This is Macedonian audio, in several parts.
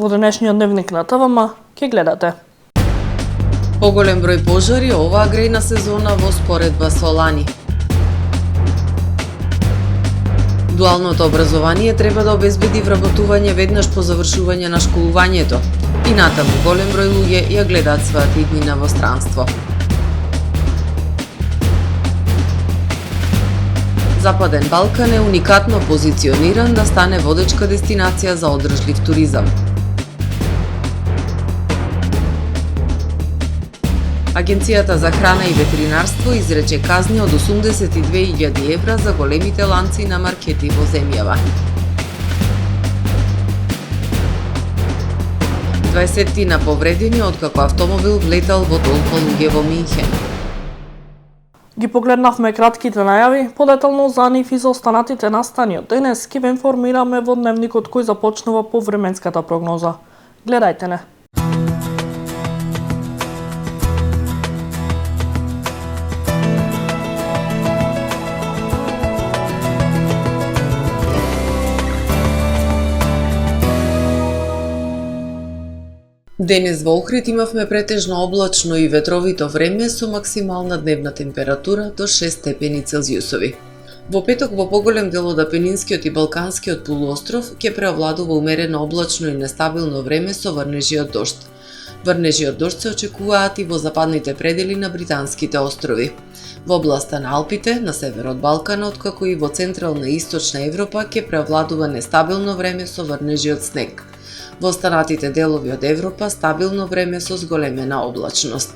во денешниот дневник на ТВМ ќе гледате. Поголем број пожари оваа грејна сезона во споредба со лани. Дуалното образование треба да обезбеди вработување веднаш по завршување на школувањето. И натаму голем број луѓе ја гледаат својата иднина во странство. Западен Балкан е уникатно позициониран да стане водечка дестинација за одржлив туризам. Агенцијата за храна и ветеринарство изрече казни од 82.000 евра за големите ланци на маркети во земјава. 20 повредени откако автомобил влетал во толпа луѓе во Минхен. Ги погледнавме кратките најави, подетално за нив и за останатите настани од денес ќе ве информираме во дневникот кој започнува по временската прогноза. Гледајте не. Денес во Охрид имавме претежно облачно и ветровито време со максимална дневна температура до 6 степени Целзиусови. Во петок во поголем дел од Апенинскиот и Балканскиот полуостров ќе преовладува умерено облачно и нестабилно време со врнежи од дожд. Врнежи од дожд се очекуваат и во западните предели на Британските острови. Во областа на Алпите, на север од Балканот, како и во централна и источна Европа ќе преовладува нестабилно време со врнежи од снег. Во останатите делови од Европа стабилно време со зголемена облачност.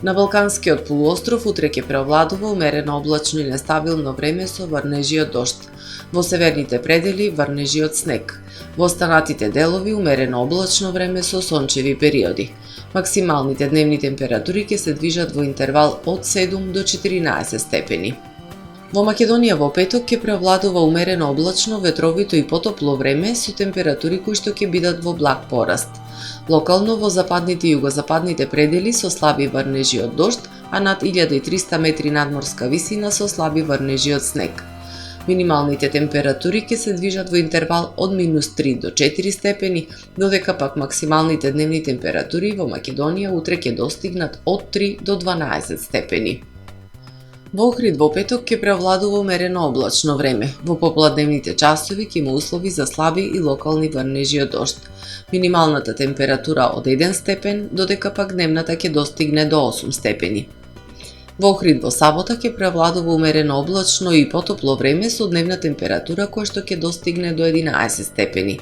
На Балканскиот полуостров утре ќе преовладува умерено облачно и нестабилно време со врнежи од дожд. Во северните предели врнежи од снег. Во останатите делови умерено облачно време со сончеви периоди. Максималните дневни температури ќе се движат во интервал од 7 до 14 степени. Во Македонија во петок ќе преовладува умерено облачно, ветровито и потопло време со температури кои што ќе бидат во благ пораст. Локално во западните и југозападните предели со слаби врнежи од дожд, а над 1300 метри надморска висина со слаби врнежи од снег. Минималните температури ќе се движат во интервал од -3 до 4 степени, додека пак максималните дневни температури во Македонија утре ќе достигнат од 3 до 12 степени. Во Охрид во петок ќе преовладува умерено облачно време. Во попладневните часови ќе има услови за слаби и локални врнежи од дожд. Минималната температура од 1 степен, додека пак дневната ќе достигне до 8 степени. Во Охрид во сабота ќе преовладува умерено облачно и потопло време со дневна температура која што ќе достигне до 11 степени.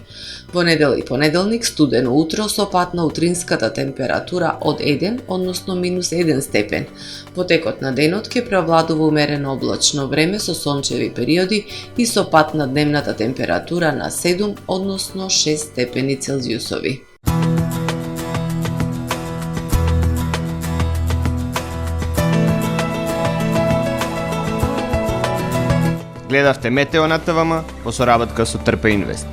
Во недела и понеделник студено утро со пат на утринската температура од 1, односно -1 степен. Во текот на денот ќе преовладува умерено облачно време со сончеви периоди и со пат на дневната температура на 7, односно 6 степени Целзиусови. Гледавте Метео на ТВМ по соработка со Трпе Инвест.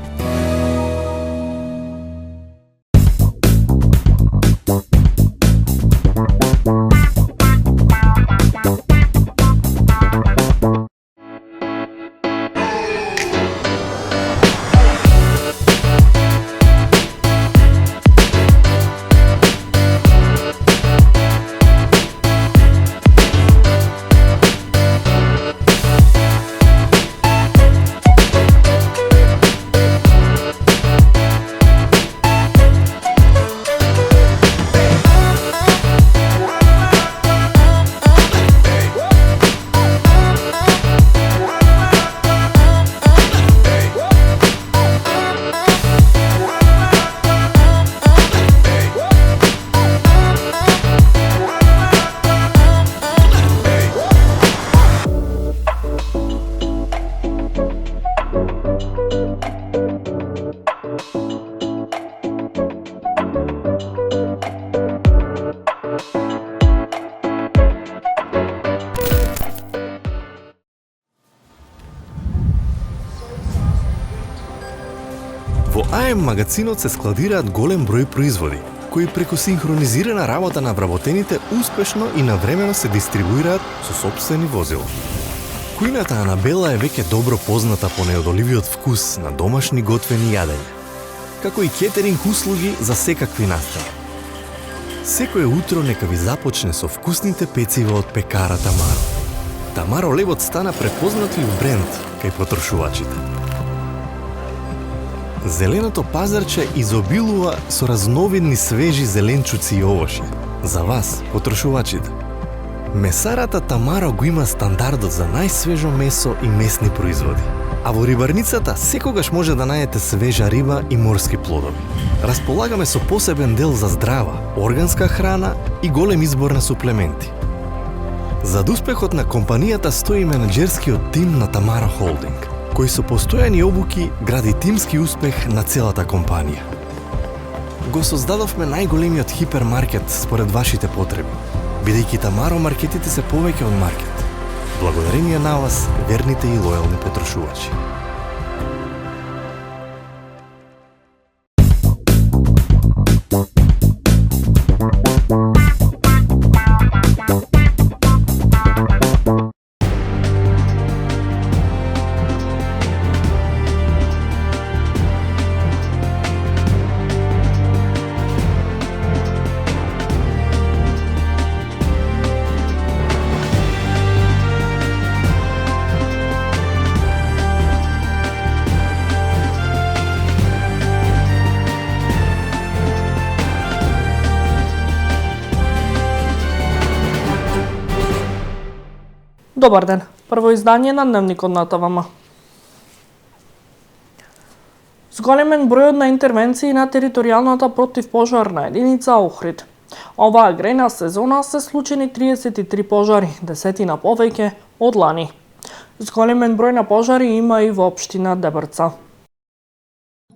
Во АМ магазинот се складираат голем број производи, кои преку синхронизирана работа на вработените успешно и навремено се дистрибуираат со сопствени возила. Кујната Анабела е веќе добро позната по неодоливиот вкус на домашни готвени јадења. како и кетеринг услуги за секакви настани. Секое утро нека ви започне со вкусните пецива од пекара Тамаро. Тамаро левот стана препознатлив бренд кај потрошувачите. Зеленото пазарче изобилува со разновидни свежи зеленчуци и овошје. За вас, потрошувачите. Месарата Тамаро го има стандардот за најсвежо месо и месни производи. А во рибарницата секогаш може да најдете свежа риба и морски плодови. Располагаме со посебен дел за здрава, органска храна и голем избор на суплементи. Зад успехот на компанијата стои менаџерскиот тим на Тамаро Холдинг, кој со постојани обуки гради тимски успех на целата компанија. Го создадовме најголемиот хипермаркет според вашите потреби, бидејќи Тамаро маркетите се повеќе од маркет. Благодарение на вас, верните и лојални потрошувачи. Добар ден. Прво издание на Дневникот на ТВМ. Зголемен бројот на интервенции на територијалната противпожарна единица Охрид. Оваа грејна сезона се случени 33 пожари, десетина повеќе од лани. Зголемен број на пожари има и во општина Дебрца.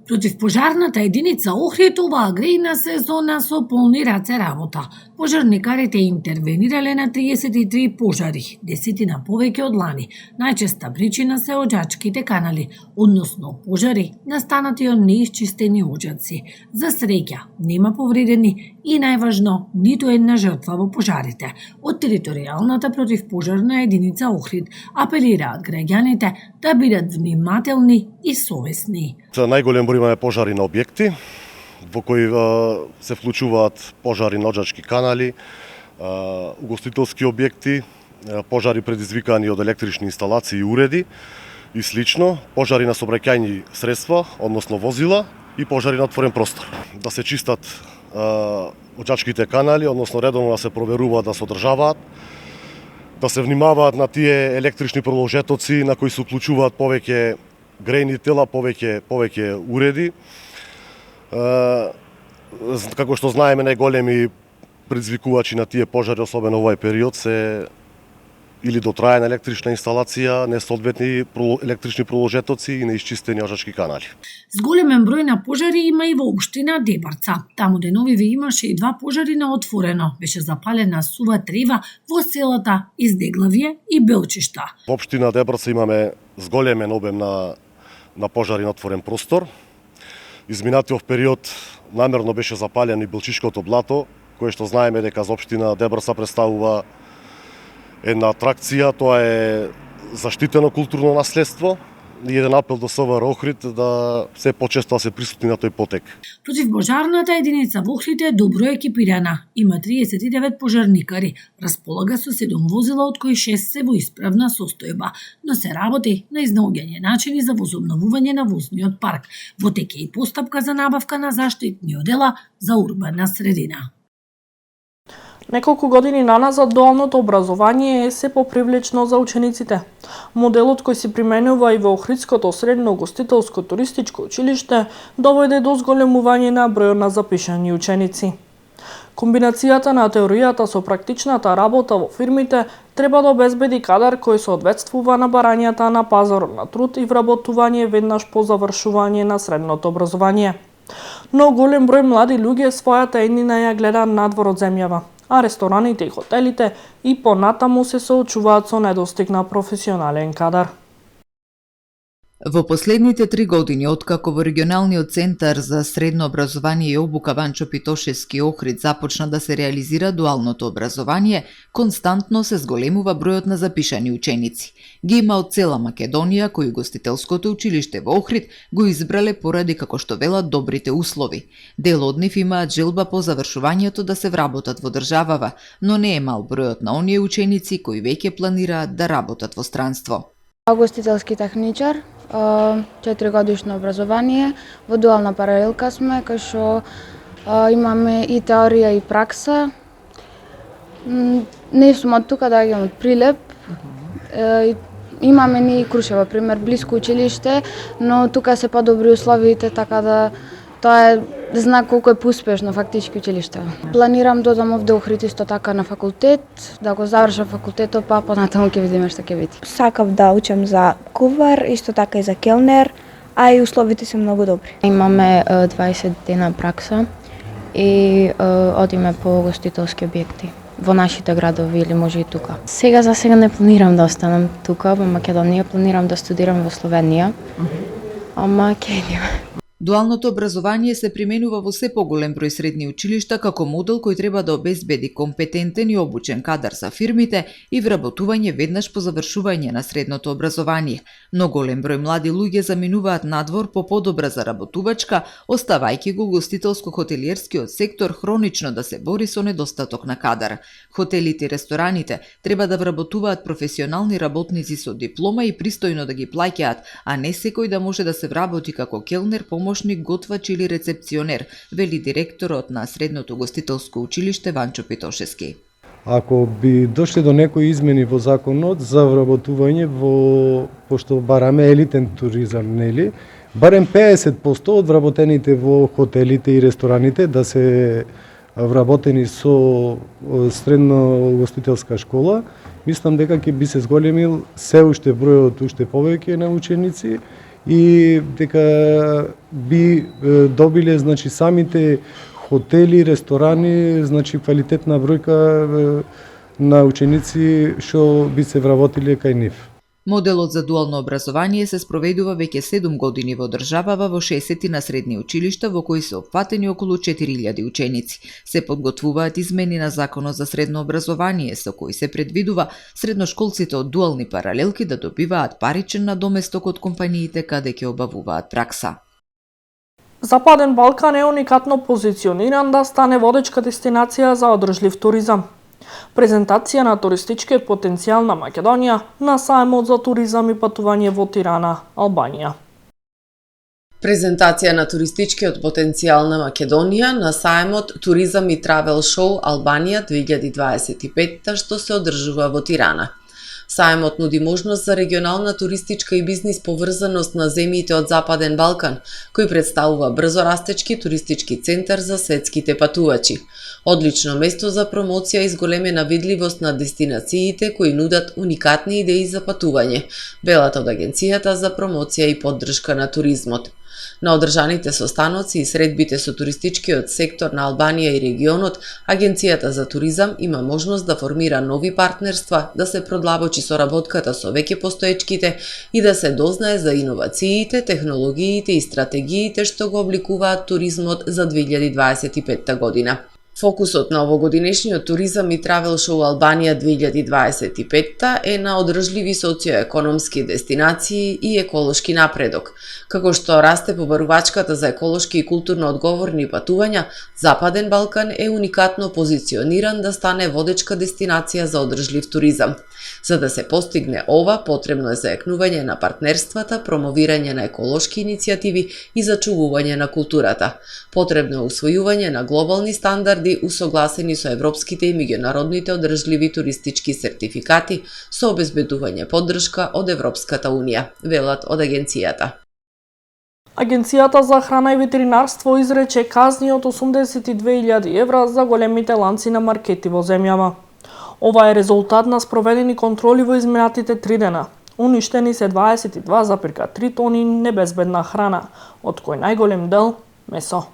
Противпожарната единица Охрид оваа грејна сезона со полни раце работа. Пожарникарите интервенирале на 33 пожари, десетина повеќе од лани. Најчеста причина се оџачките канали, односно пожари настанати од неисчистени оџаци. За среќа, нема повредени и најважно, ниту една жртва во пожарите. Од територијалната противпожарна единица Охрид апелираат граѓаните да бидат внимателни и совесни. Најголем број имаме пожари на објекти, во кои се вклучуваат пожари на оџачки канали, угостителски објекти, пожари предизвикани од електрични инсталации и уреди и слично, пожари на сообраќајни средства, односно возила и пожари на отворен простор. Да се чистат оџачките канали, односно редовно да се проверуваат да се одржаваат, да се внимаваат на тие електрични продолжетоци на кои се вклучуваат повеќе грејни тела, повеќе уреди. Како што знаеме, најголеми предизвикувачи на тие пожари, особено овој период, се или дотраена електрична инсталација, несоодветни електрични продолжетоци и неисчистени оџачки канали. Зголемен број на пожари има и во општина Дебрца. Таму деновиве имаше и 2 пожари на отворено. Беше запалена сува трева во селата Издеглавје и Белчишта. Во општина Дебрца имаме зголемен обем на пожари на отворен простор. Изминатиот период намерно беше запалено и Белчишкото блато, кое што знаеме дека за општина Дебрца представува една атракција, тоа е заштитено културно наследство и еден апел до СВР Охрид да се почесто да се присутни на тој потек. Противпожарната единица во Охрид е добро екипирана. Има 39 пожарникари, располага со 7 возила, од кои 6 се во исправна состојба, но се работи на изнаоѓање начини за возобновување на возниот парк. Во теке и постапка за набавка на заштитни одела за урбана средина. Неколку години наназад дуалното образование е се попривлечно за учениците. Моделот кој се применува и во Охридското средно угостителско туристичко училиште доведе до зголемување на бројот на запишани ученици. Комбинацијата на теоријата со практичната работа во фирмите треба да обезбеди кадар кој соодветствува на барањата на пазарот на труд и вработување веднаш по завршување на средното образование. Но голем број млади луѓе својата еднина ја гледа надвор од земјава, а рестораните и хотелите и понатаму се соочуваат со недостиг на професионален кадар. Во последните 3 години, откако во регионалниот центар за средно образование и обука Ванчо Питошевски Охрид започна да се реализира дуалното образование, константно се зголемува бројот на запишани ученици. Ги има од цела Македонија, кои гостителското училиште во Охрид го избрале поради, како што велат, добрите услови. Дел од нив имаат желба по завршувањето да се вработат во државава, но не е мал бројот на оние ученици кои веќе планираат да работат во странство. Гостителски техничар, 4-годишно образование, во дуална паралелка сме, кај што имаме и теорија и пракса. Не сум од тука, доаѓам од Прилеп. Имаме ни и Крушево, пример, блиско училиште, но тука се подобри условите, така да тоа е знак колку е поуспешно фактички училиште. Планирам да одам овде Охрид исто така на факултет, да го завршам факултетот, па понатаму ќе видиме што ќе биде. Сакав да учам за кувар, исто така и за келнер, а и условите се многу добри. Имаме 20 дена пракса и одиме по гостителски објекти во нашите градови или може и тука. За сега не планирам да останам тука во Македонија, планирам да студирам во Словенија, ама ќе видиме. Дуалното образование се применува во се поголем број средни училишта како модел кој треба да обезбеди компетентен и обучен кадар за фирмите и вработување веднаш по завршување на средното образование. Но голем број млади луѓе заминуваат надвор по подобра заработувачка, оставајќи го гостителско-хотелиерскиот сектор хронично да се бори со недостаток на кадар. Хотелите и рестораните треба да вработуваат професионални работници со диплома и пристојно да ги плаќаат, а не секој да може да се вработи како келнер, помошник, готвач или рецепционер, вели директорот на Средното гостителско училиште Ванчо Питошевски. Ако би дошле до некои измени во законот за вработување пошто бараме елитен туризам, нели, барем 50% од вработените во хотелите и рестораните да се вработени со средно гостителска школа, мислам дека ќе би се зголемил се уште бројот уште повеќе на ученици и дека би добиле, значи, самите хотели, ресторани, значи, квалитетна бројка на ученици што би се вработиле кај нив. Моделот за дуално образование се спроведува веќе 7 години во државава во 60 на средни училишта во кои се опфатени околу 4000 ученици. Се подготвуваат измени на Законот за средно образование со кои се предвидува средношколците од дуални паралелки да добиваат паричен надоместок од компаниите каде ќе обавуваат пракса. Западен Балкан е уникатно позициониран да стане водечка дестинација за одржлив туризам. Презентација на туристичкиот потенцијал на Македонија на сајмот за туризам и патување во Тирана, Албанија. Презентација на туристичкиот потенцијал на Македонија на сајмот Туризам и Травел Шоу Албанија 2025 што се одржува во Тирана. Сајмот нуди можност за регионална туристичка и бизнис поврзаност на земјите од Западен Балкан, кој представува брзо растечки туристички центар за светските патувачи. Одлично место за промоција и зголемена видливост на дестинациите кои нудат уникатни идеи за патување, велат од Агенцијата за промоција и поддршка на туризмот. На одржаните состаноци и средбите со туристичкиот сектор на Албанија и регионот, Агенцијата за туризам има можност да формира нови партнерства, да се продлабочи соработката со веќе постоечките и да се дознае за иновациите, технологиите и стратегиите што го обликуваат туризмот за 2025 година. Фокусот на овогодинешниот туризам и травел шоу Албанија 2025 е на одржливи социоекономски дестинации и еколошки напредок. Како што расте побарувачката за еколошки и културно одговорни патувања, Западен Балкан е уникатно позициониран да стане водечка дестинација за одржлив туризам. За да се постигне ова, потребно е заекнување на партнерствата, промовирање на еколошки иницијативи и зачувување на културата. Потребно е усвојување на глобални стандарди усогласени со европските и меѓународните одржливи туристички сертификати со обезбедување поддршка од Европската Унија, велат од агенцијата. Агенцијата за храна и ветеринарство изрече казни од 82.000 евра за големите ланци на маркети во земјава. Ова е резултат на спроведени контроли во изминатите 3 дена. Уништени се 22,3 тони небезбедна храна, од кој најголем дел месо.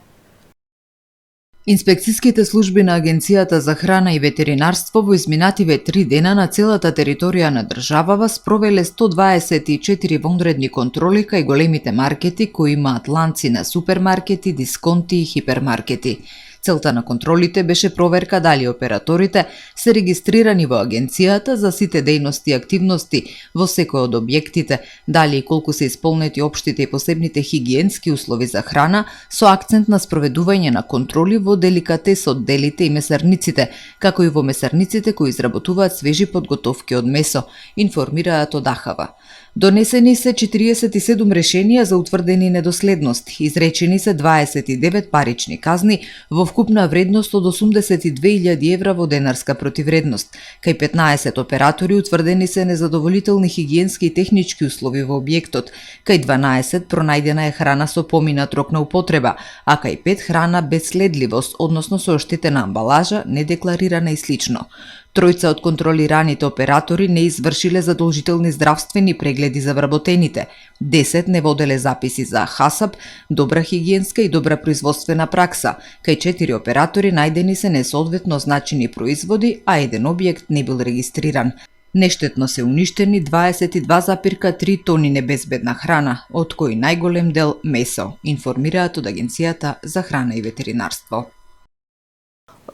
Инспекцијските служби на Агенцијата за храна и ветеринарство во изминативе 3 дена на целата територија на државава спровеле 124 вонредни контроли кај големите маркети кои имаат ланци на супермаркети, дисконти и хипермаркети. Целта на контролите беше проверка дали операторите се регистрирани во агенцијата за сите дејности и активности во секој од објектите, дали и колку се исполнети општите и посебните хигиенски услови за храна, со акцент на спроведување на контроли во деликатес одделите и месарниците, како и во месарниците кои изработуваат свежи подготовки од месо, информираат од АХВ. Донесени се 47 решенија за утврдени недоследности, изречени се 29 парични казни во вкупна вредност од 82.000 евра во денарска противредност. Кај 15 оператори утврдени се незадоволителни хигиенски и технички услови во објектот, кај 12 пронајдена е храна со поминат рок на употреба, а кај 5 храна без следливост, односно со оштетена амбалажа, недекларирана и слично. Тројца од контролираните оператори не извршиле задолжителни здравствени прегледи за вработените, 10 не воделе записи за ХАСАП, добра хигиенска и добра производствена пракса, кај 4 оператори најдени се несоодветно означени производи, а еден објект не бил регистриран. Нештетно се уништени 22,3 тони небезбедна храна, од кои најголем дел месо, информираат од Агенцијата за храна и ветеринарство.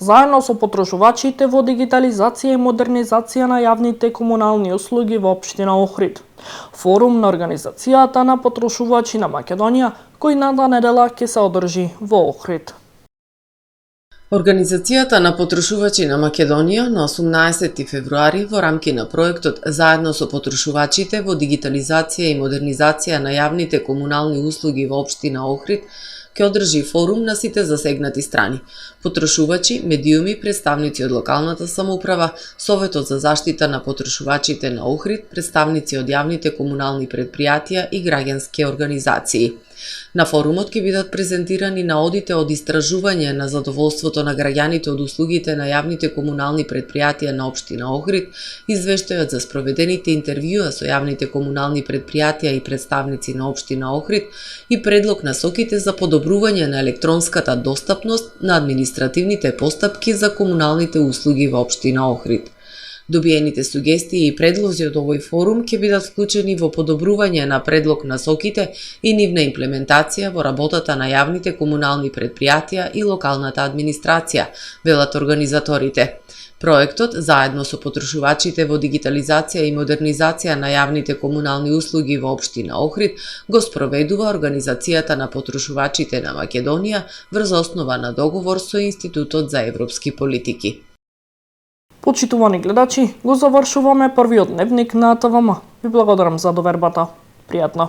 Заедно со потрошувачите во дигитализација и модернизација на јавните комунални услуги во општина Охрид. Форум на Организацијата на потрошувачи на Македонија, кој најда недела ќе се одржи во Охрид. Организацијата на потрошувачи на Македонија на 18 февруари во рамки на проектот Заедно со потрошувачите во дигитализација и модернизација на јавните комунални услуги во општина Охрид ќе одржи форум на сите засегнати страни: потрошувачи, медиуми, представници од локалната самоуправа, Советот за заштита на потрошувачите на Охрид, представници од јавните комунални предпријатија и граѓански организации. На форумот ќе бидат презентирани наодите од истражување на задоволството на граѓаните од услугите на јавните комунални предпријатија на општина Охрид, извештајот за спроведените интервјуа со јавните комунални предпријатија и представници на општина Охрид и предлог на соките за подобрување на електронската достапност на административните постапки за комуналните услуги во општина Охрид. Добиените сугестии и предлози од овој форум ќе бидат вклучени во подобрување на предлог на соките и нивна имплементација во работата на јавните комунални предпријатија и локалната администрација, велат организаторите. Проектот, заедно со потрошувачите во дигитализација и модернизација на јавните комунални услуги во општина Охрид, го спроведува Организацијата на потрошувачите на Македонија врз основа на договор со Институтот за европски политики. Почитувани гледачи, го завршуваме првиот дневник на ТВМ. Ви благодарам за довербата. Пријатно.